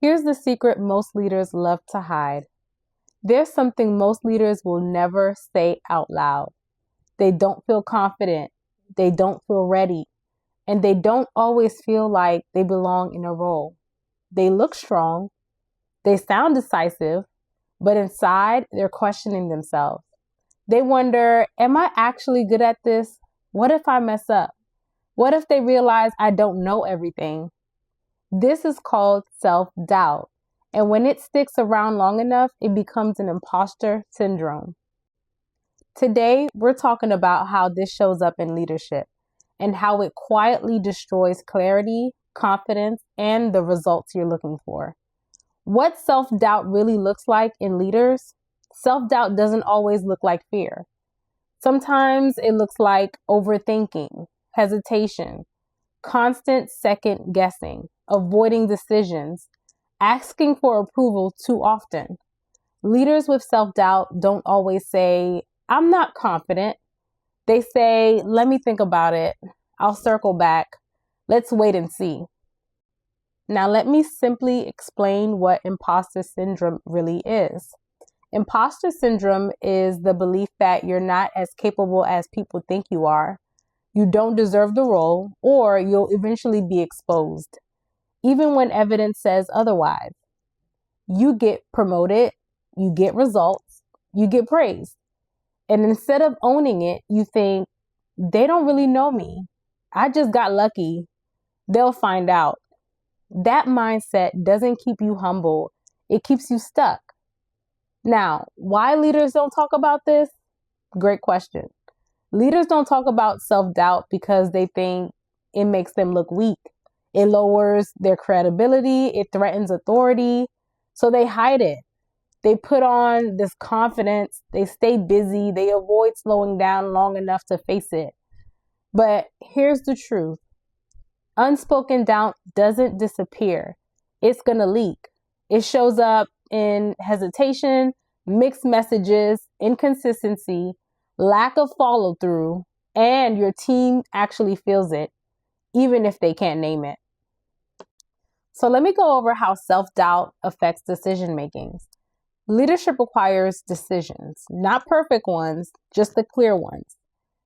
Here's the secret most leaders love to hide. There's something most leaders will never say out loud. They don't feel confident. They don't feel ready. And they don't always feel like they belong in a role. They look strong. They sound decisive, but inside they're questioning themselves. They wonder, am I actually good at this? What if I mess up? What if they realize I don't know everything? This is called self-doubt. And when it sticks around long enough, it becomes an imposter syndrome. Today, we're talking about how this shows up in leadership and how it quietly destroys clarity, confidence, and the results you're looking for. What self-doubt really looks like in leaders? Self-doubt doesn't always look like fear. Sometimes it looks like overthinking, hesitation, constant second guessing, avoiding decisions, asking for approval too often. Leaders with self-doubt don't always say, I'm not confident. They say, let me think about it. I'll circle back. Let's wait and see. Now, let me simply explain what imposter syndrome really is. Imposter syndrome is the belief that you're not as capable as people think you are. You don't deserve the role, or you'll eventually be exposed, even when evidence says otherwise. You get promoted, you get results, you get praised. And instead of owning it, you think, they don't really know me. I just got lucky. They'll find out. That mindset doesn't keep you humble. It keeps you stuck. Now, why leaders don't talk about this? Great question. Leaders don't talk about self-doubt because they think it makes them look weak. It lowers their credibility. It threatens authority. So they hide it. They put on this confidence. They stay busy. They avoid slowing down long enough to face it. But here's the truth. Unspoken doubt doesn't disappear. It's going to leak. It shows up in hesitation, mixed messages, inconsistency, lack of follow through, and your team actually feels it, even if they can't name it. So let me go over how self-doubt affects decision making. Leadership requires decisions, not perfect ones, just the clear ones.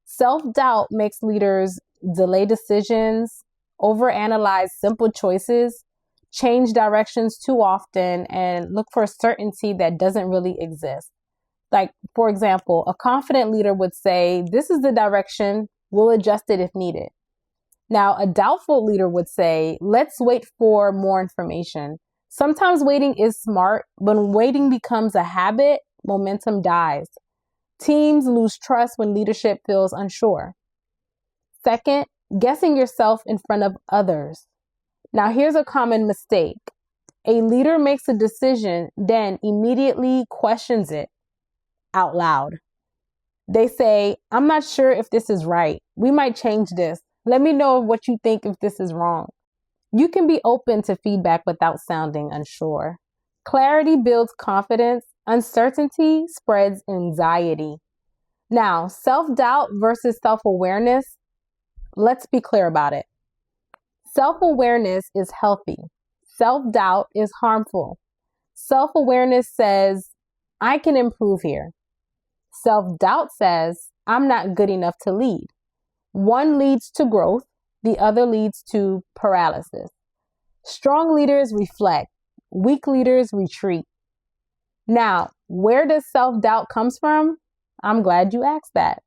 Self-doubt makes leaders delay decisions, overanalyze simple choices, change directions too often, and look for certainty that doesn't really exist. Like, for example, a confident leader would say, this is the direction, we'll adjust it if needed. Now, a doubtful leader would say, let's wait for more information. Sometimes waiting is smart, but when waiting becomes a habit, momentum dies. Teams lose trust when leadership feels unsure. Second, guessing yourself in front of others. Now, here's a common mistake. A leader makes a decision, then immediately questions it out loud. They say, I'm not sure if this is right. We might change this. Let me know what you think if this is wrong. You can be open to feedback without sounding unsure. Clarity builds confidence. Uncertainty spreads anxiety. Now, self-doubt versus self-awareness. Let's be clear about it. Self-awareness is healthy. Self-doubt is harmful. Self-awareness says, I can improve here. Self-doubt says, I'm not good enough to lead. One leads to growth, the other leads to paralysis. Strong leaders reflect, weak leaders retreat. Now, where does self-doubt comes from? I'm glad you asked that.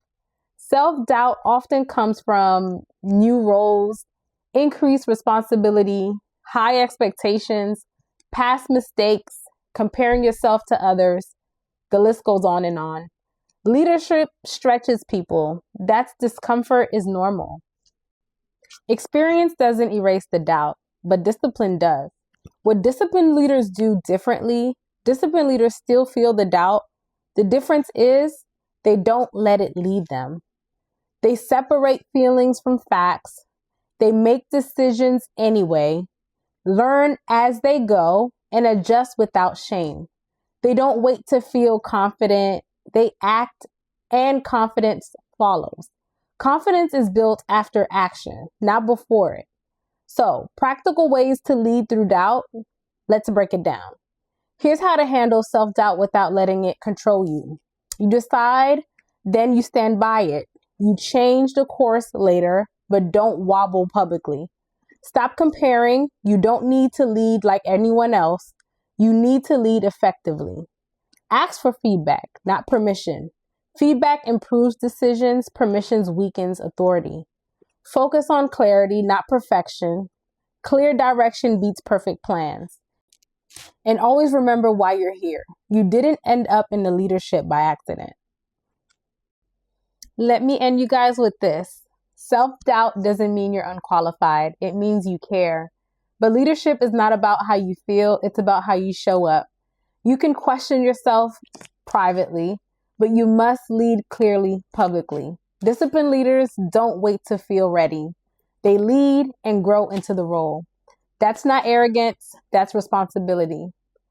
Self-doubt often comes from new roles, increased responsibility, high expectations, past mistakes, comparing yourself to others. The list goes on and on. Leadership stretches people. That's discomfort is normal. Experience doesn't erase the doubt, but discipline does. What disciplined leaders do differently, disciplined leaders still feel the doubt. The difference is they don't let it lead them. They separate feelings from facts. They make decisions anyway, learn as they go, and adjust without shame. They don't wait to feel confident. They act, and confidence follows. Confidence is built after action, not before it. So, practical ways to lead through doubt: Let's break it down. Here's how to handle self-doubt without letting it control you. You decide, then you stand by it. You change the course later, but don't wobble publicly. Stop comparing. You don't need to lead like anyone else. You need to lead effectively. Ask for feedback, not permission. Feedback improves decisions. Permissions weakens authority. Focus on clarity, not perfection. Clear direction beats perfect plans. And always remember why you're here. You didn't end up in the leadership by accident. Let me end you guys with this. Self-doubt doesn't mean you're unqualified. It means you care. But leadership is not about how you feel. It's about how you show up. You can question yourself privately, but you must lead clearly publicly. Disciplined leaders don't wait to feel ready. They lead and grow into the role. That's not arrogance. That's responsibility.